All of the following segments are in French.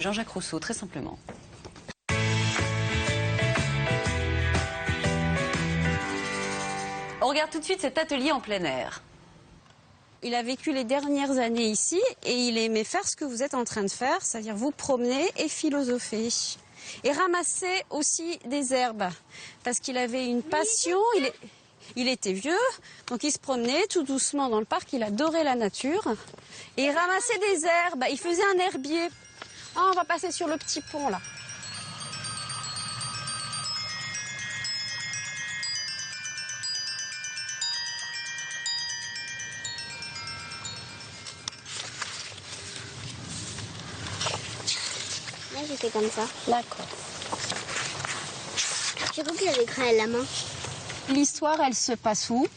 Jean-Jacques Rousseau, très simplement. On regarde tout de suite cet atelier en plein air. Il a vécu les dernières années ici et il aimait faire ce que vous êtes en train de faire, c'est-à-dire vous promener et philosopher. Et ramasser aussi des herbes, parce qu'il avait une passion, il était vieux, donc il se promenait tout doucement dans le parc, il adorait la nature. Et il ramassait des herbes, il faisait un herbier. Oh, on va passer sur le petit pont là. Là, j'ai fait comme ça. D'accord. J'ai cru qu'il avait écrit à la main. L'histoire, elle se passe où?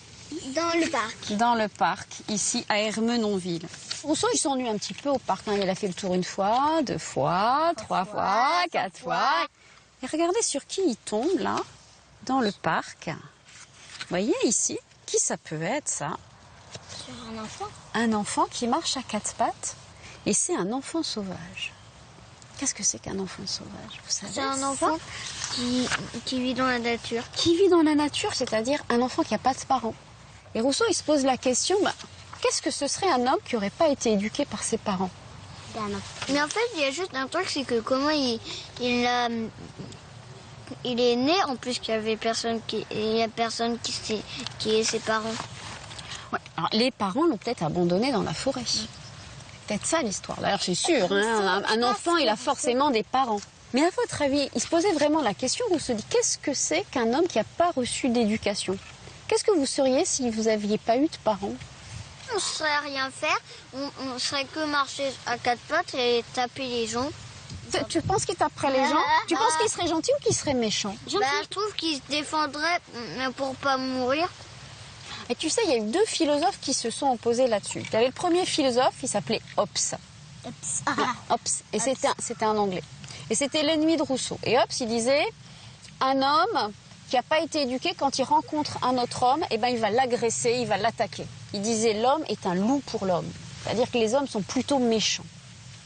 Dans le parc. Dans le parc, ici à Ermenonville. Rousseau, il s'ennuie un petit peu au parc. Il a fait le tour une fois, 2 fois, 3 fois, 4 fois. Et regardez sur qui il tombe là, dans le parc. Vous voyez ici, qui ça peut être ça? Sur un enfant. Un enfant qui marche à 4 pattes. Et c'est un enfant sauvage. Qu'est-ce que c'est qu'un enfant sauvage, vous savez? C'est un enfant qui vit dans la nature. Qui vit dans la nature, c'est-à-dire un enfant qui n'a pas de parents. Et Rousseau, il se pose la question, qu'est-ce que ce serait un homme qui n'aurait pas été éduqué par ses parents? Mais en fait, il y a juste un truc, c'est que comment il est né, en plus qu'il y avait personne qui est ses parents. Ouais. Alors, les parents l'ont peut-être abandonné dans la forêt. Peut-être ça l'histoire. D'ailleurs, c'est sûr, hein, un enfant, il a forcément des parents. Mais à votre avis, il se posait vraiment la question, vous se dit, qu'est-ce que c'est qu'un homme qui n'a pas reçu d'éducation? Qu'est-ce que vous seriez si vous n'aviez pas eu de parents? On ne saurait rien faire, on serait que marcher à 4 pattes et taper les gens. Tu penses qu'il taperait les gens? Tu penses qu'il serait gentil ou qu'il serait méchant? Je trouve qu'il se défendrait pour pas mourir. Et tu sais, il y a eu 2 philosophes qui se sont opposés là-dessus. Il y avait le premier philosophe, il s'appelait Hobbes. Hobbes. Et c'était un Anglais. Et c'était l'ennemi de Rousseau. Et Hobbes, il disait, un homme qui n'a pas été éduqué, quand il rencontre un autre homme, eh ben, il va l'agresser, il va l'attaquer. Il disait, l'homme est un loup pour l'homme. C'est-à-dire que les hommes sont plutôt méchants.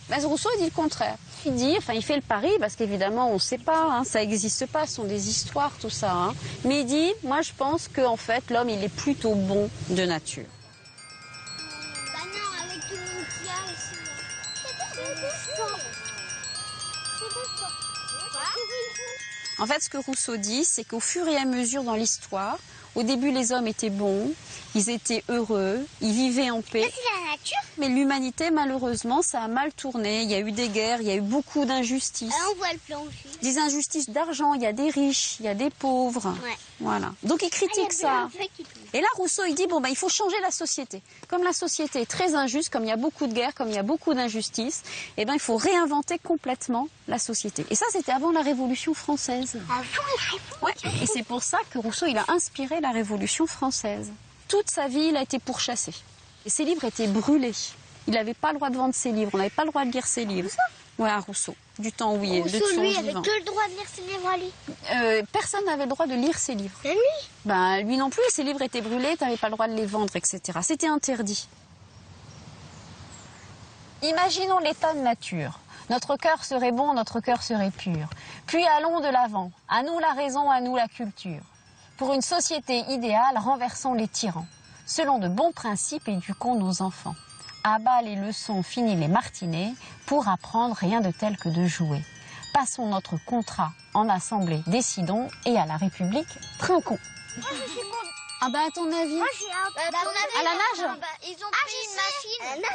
Mais Rousseau, il dit le contraire. Il fait le pari, parce qu'évidemment, on ne sait pas, ça n'existe pas, ce sont des histoires, tout ça. Mais il dit, moi je pense qu'en fait, l'homme, il est plutôt bon de nature. Bah non, avec tout le monde qu'il y a aussi. En fait, ce que Rousseau dit, c'est qu'au fur et à mesure dans l'histoire, au début, les hommes étaient bons, ils étaient heureux, ils vivaient en paix. Mais c'est la nature. Mais l'humanité, malheureusement, ça a mal tourné. Il y a eu des guerres, il y a eu beaucoup d'injustices. On voit le plan aussi. Des injustices d'argent, il y a des riches, il y a des pauvres. Ouais. Voilà. Donc il critique ça. Et là, Rousseau, il dit, il faut changer la société. Comme la société est très injuste, comme il y a beaucoup de guerres, comme il y a beaucoup d'injustices, il faut réinventer complètement la société. Et ça, c'était avant la Révolution française. Avant la Révolution. Ouais. Et c'est pour ça que Rousseau, il a inspiré la Révolution française. Toute sa vie, il a été pourchassé. Et ses livres étaient brûlés. Il n'avait pas le droit de vendre ses livres, on n'avait pas le droit de lire ses livres. Ouais, Rousseau, du temps où il est de son Rousseau, lui, vivant. avait que le droit de lire ses livres à lui. Personne n'avait le droit de lire ses livres. C'est lui. Lui non plus, ses livres étaient brûlés, tu n'avais pas le droit de les vendre, etc. C'était interdit. Imaginons l'état de nature. Notre cœur serait bon, notre cœur serait pur. Puis allons de l'avant. À nous la raison, à nous la culture. Pour une société idéale, renversons les tyrans. Selon de bons principes, éduquons nos enfants. À bas les leçons, finis les martinets. Pour apprendre, rien de tel que de jouer. Passons notre contrat en assemblée, décidons, et à la République, trinquons. À ton avis? À la nage. À la nage? Ils ont pris une machine.